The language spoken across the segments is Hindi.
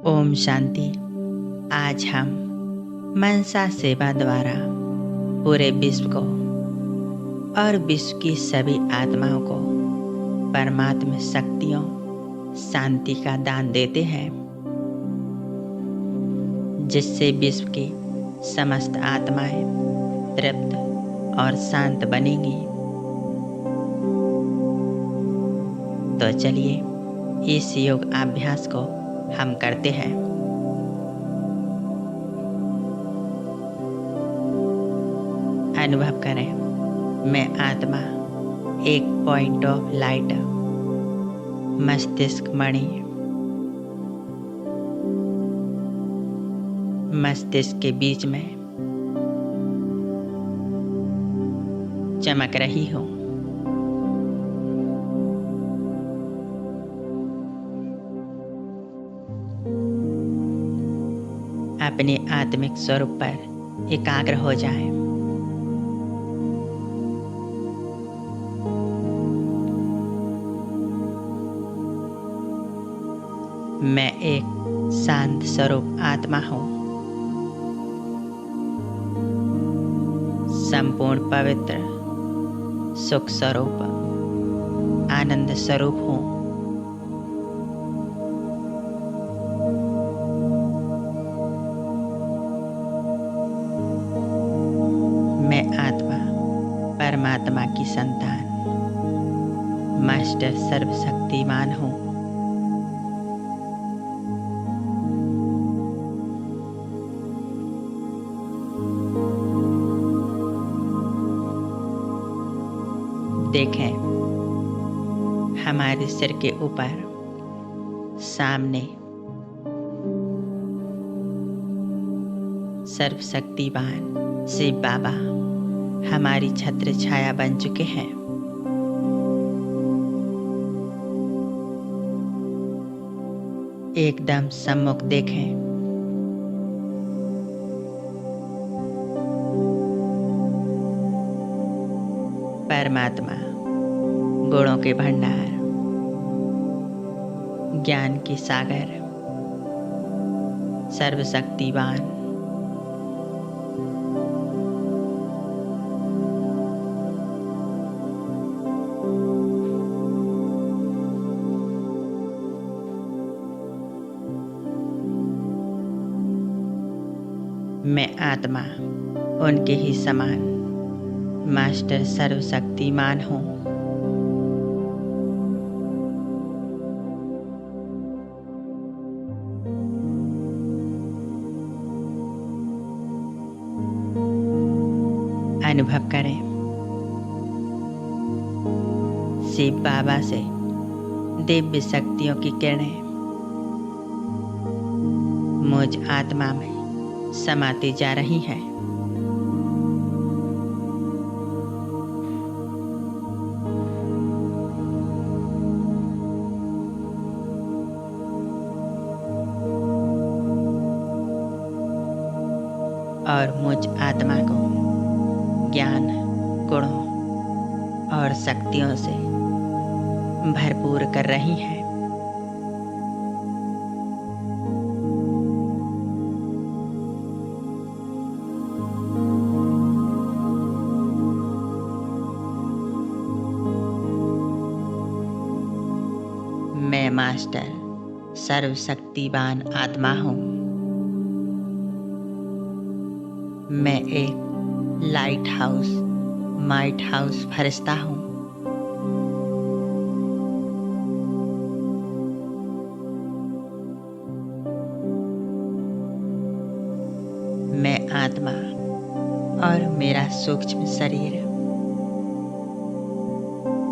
ओम शांति। आज हम मनसा सेवा द्वारा पूरे विश्व को और विश्व की सभी आत्माओं को परमात्मा शक्तियों शांति का दान देते हैं, जिससे विश्व की समस्त आत्माएं तृप्त और शांत बनेंगी। तो चलिए इस योग अभ्यास को हम करते हैं। अनुभव करें, मैं आत्मा एक पॉइंट ऑफ लाइट मस्तिष्क मणि मस्तिष्क के बीच में चमक रही हूँ। अपने आत्मिक स्वरूप पर एकाग्र हो जाएं। मैं एक शांत स्वरूप आत्मा हूँ, संपूर्ण पवित्र सुख स्वरूप आनंद स्वरूप हूँ। मैं आत्मा परमात्मा की संतान मास्टर सर्वशक्तिमान हूँ। देखें, हमारे सिर के ऊपर सामने सर्वशक्तिवान शिव बाबा हमारी छत्र छाया बन चुके हैं। एकदम सम्मुख देखें। परमात्मा गुणों के भंडार, ज्ञान के सागर, सर्वशक्तिवान मैं आत्मा उनके ही समान मास्टर सर्वशक्तिमान हूँ। अनुभव करें, शिव बाबा से दिव्य शक्तियों की किरणें मुझ आत्मा में समाती जा रही हैं। और मुझ आत्मा को ज्ञान, गुणों और शक्तियों से भरपूर कर रही हैं। मैं मास्टर सर्वशक्तिवान आत्मा हूँ। मैं एक लाइट हाउस, माइट हाउस फरिश्ता हूँ। मैं आत्मा और मेरा सूक्ष्म शरीर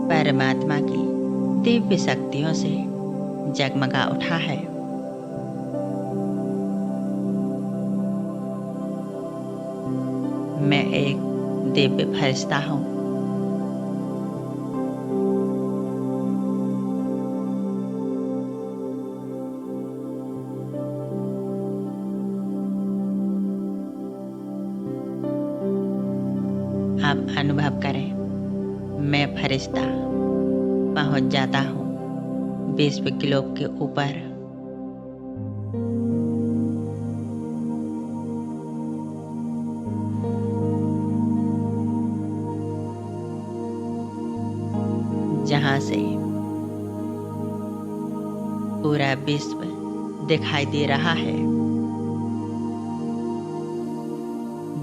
परमात्मा की दिव्य शक्तियों से जगमगा उठा है। मैं एक दिव्य फरिश्ता हूँ। अब अनुभव करें, मैं फरिश्ता पहुंच जाता हूँ विश्व ग्लोब के ऊपर। यहाँ से पूरा विश्व दिखाई दे रहा है।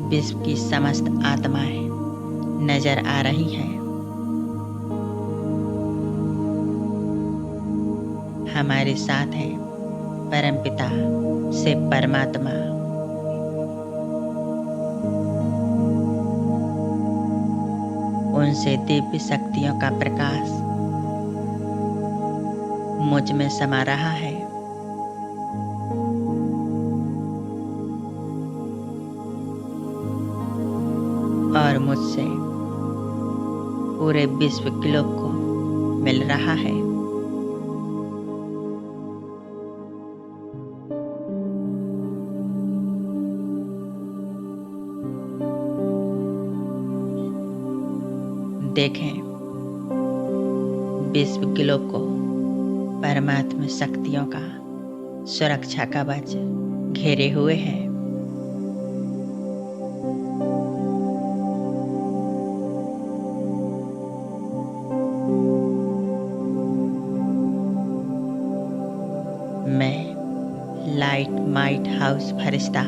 विश्व की समस्त आत्माएं नजर आ रही हैं। हमारे साथ है परमपिता से परमात्मा। उनसे दिव्य शक्तियों का प्रकाश मुझ में समा रहा है। और मुझसे पूरे विश्व ग्लोब को मिल रहा है। देखें, विश्व ग्लोब को परमात्मा शक्तियों का सुरक्षा कवच घेरे हुए है। मैं लाइट माइट हाउस फरिश्ता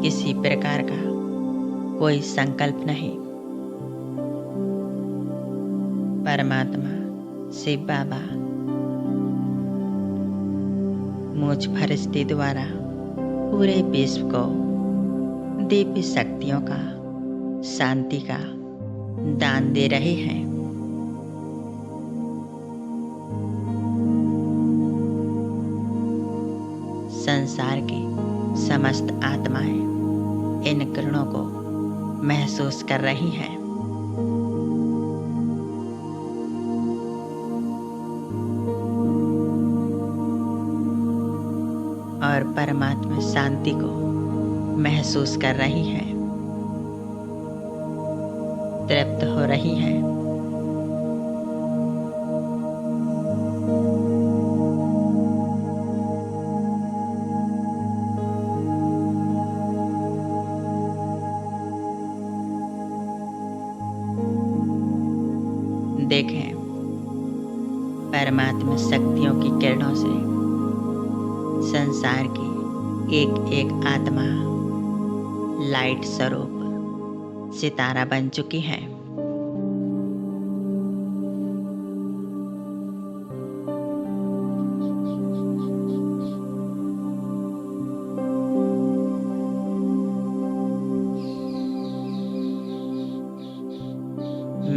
किसी प्रकार का कोई संकल्प नहीं। परमात्मा शिव बाबा मुझ फरिश्ते द्वारा पूरे विश्व को दिव्य शक्तियों का, शांति का दान दे रहे हैं। संसार की समस्त आत्माएं इन किरणों को महसूस कर रही हैं। और परमात्मा शांति को महसूस कर रही हैं, तृप्त हो रही हैं। देखें, परमात्मा शक्तियों की किरणों से संसार की एक एक आत्मा लाइट स्वरूप सितारा बन चुकी है।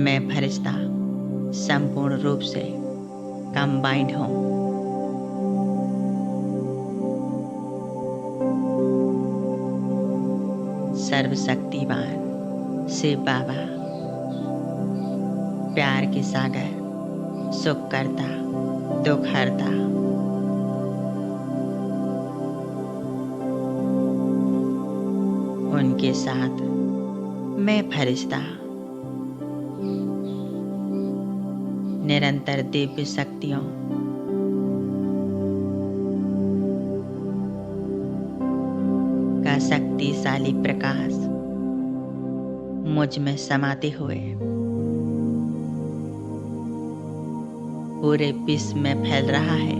मैं फरिश्ता संपूर्ण रूप से कंबाइंड हूँ। सर्वशक्तिवान शिव बाबा प्यार के सागर, सुख करता, दुख हरता, उनके साथ मैं फरिश्ता निरंतर दिव्य शक्तियों का शक्तिशाली प्रकाश मुझ में समाते हुए पूरे विश्व में फैल रहा है।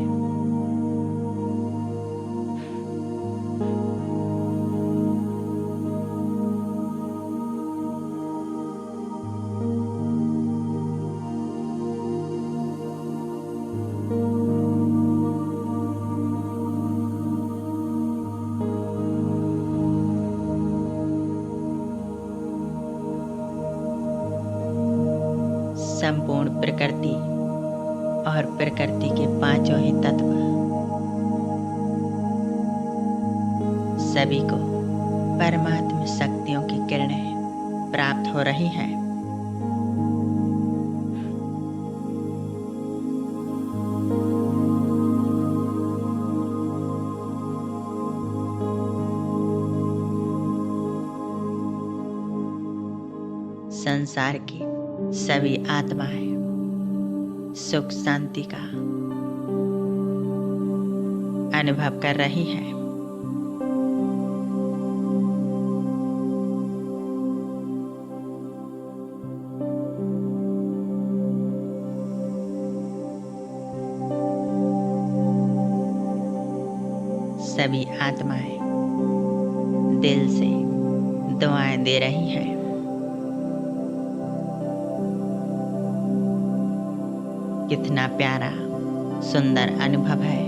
संपूर्ण प्रकृति और प्रकृति के पांचों ही तत्व सभी को परमात्मा शक्तियों की किरणें प्राप्त हो रही हैं। संसार की सभी आत्माएं सुख शांति का अनुभव कर रही हैं। सभी आत्माएं दिल से दुआएं दे रही हैं। कितना प्यारा सुंदर अनुभव है।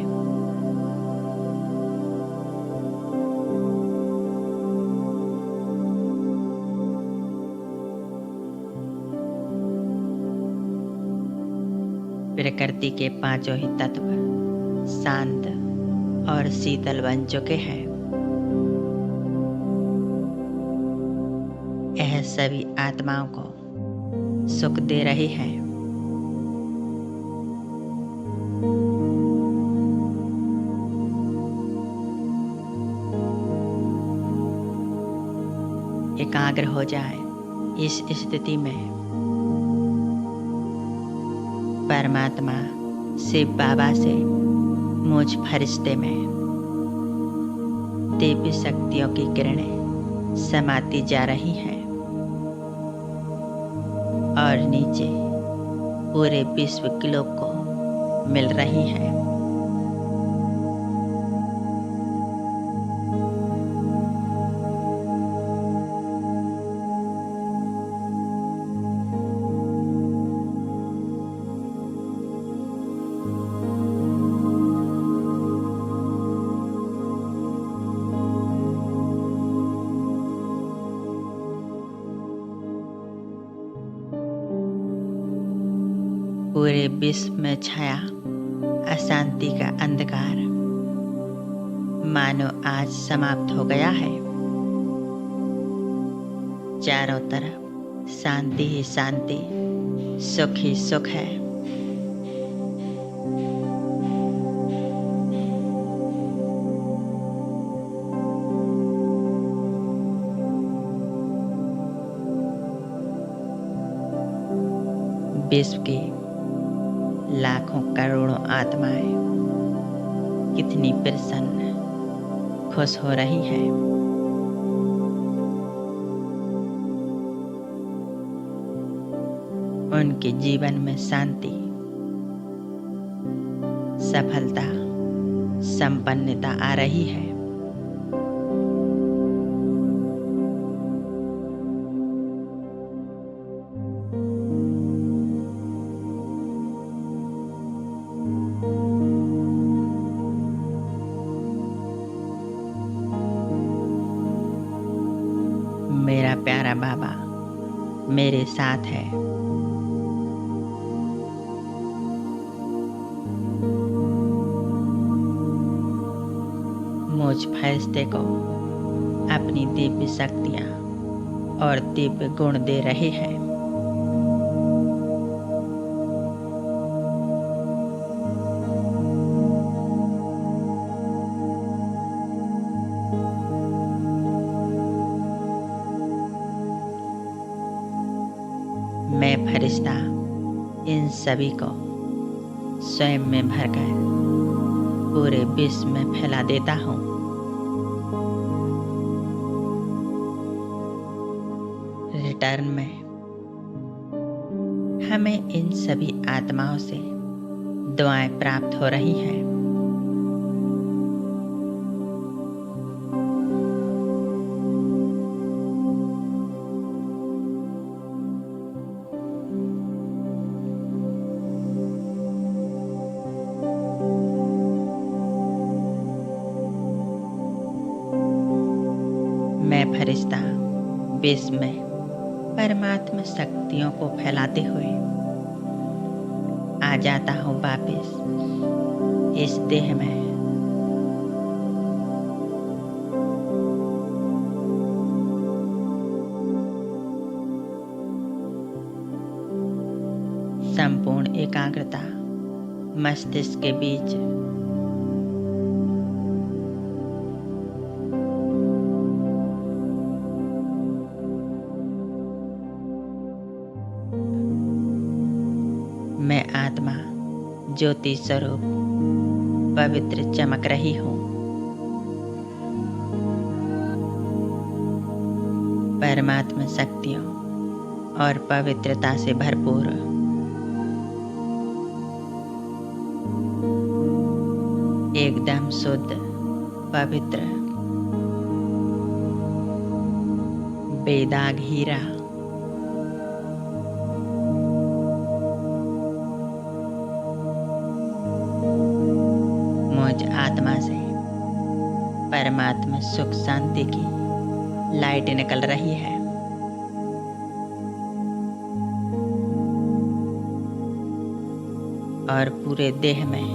प्रकृति के पांचों ही तत्व शांत और शीतल बन चुके हैं। यह सभी आत्माओं को सुख दे रही है। एकाग्र हो जाए इस स्थिति में। परमात्मा शिव बाबा से मुझ फरिश्ते में दिव्य शक्तियों की किरणें समाती जा रही हैं और नीचे पूरे विश्व ग्लोब को मिल रही हैं। पूरे विश्व में छाया अशांति का अंधकार मानो आज समाप्त हो गया है। चारों तरफ शांति ही शांति, सुख ही सुख है। विश्व की लाखों करोड़ों आत्माएं कितनी प्रसन्न खुश हो रही हैं। उनके जीवन में शांति, सफलता, संपन्नता आ रही है। मेरा प्यारा बाबा मेरे साथ है। मुझ फरिश्ते को अपनी दिव्य शक्तियाँ और दिव्य गुण दे रहे हैं। मैं फरिश्ता इन सभी को स्वयं में भरकर पूरे विश्व में फैला देता हूँ। रिटर्न में हमें इन सभी आत्माओं से दुआएं प्राप्त हो रही हैं। मैं फरिश्ता विश्व में परमात्मा शक्तियों को फैलाते हुए आ जाता हूँ वापिस इस देह में। संपूर्ण एकाग्रता मस्तिष्क के बीच मैं आत्मा ज्योति स्वरूप पवित्र चमक रही हूँ। परमात्मा शक्तियों और पवित्रता से भरपूर एकदम शुद्ध पवित्र बेदाग हीरा मुझ आत्मा से परमात्मा सुख शांति की लाइट निकल रही है। और पूरे देह में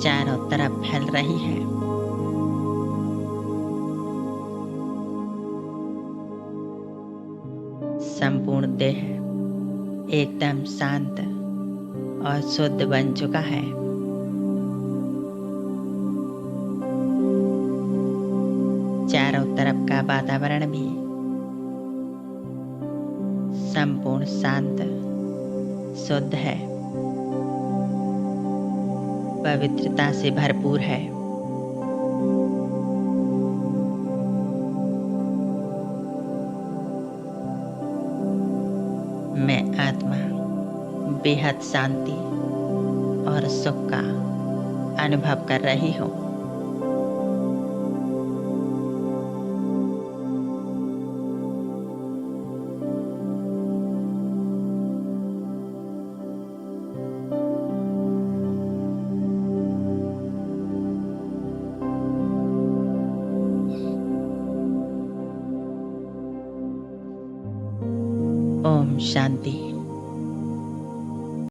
चारों तरफ फैल रही है। संपूर्ण देह एकदम शांत और शुद्ध बन चुका है। चारों तरफ का वातावरण भी संपूर्ण शांत शुद्ध है, पवित्रता से भरपूर है। मैं आत्मा बेहद शांति और सुख का अनुभव कर रही हूँ। ओम शांति।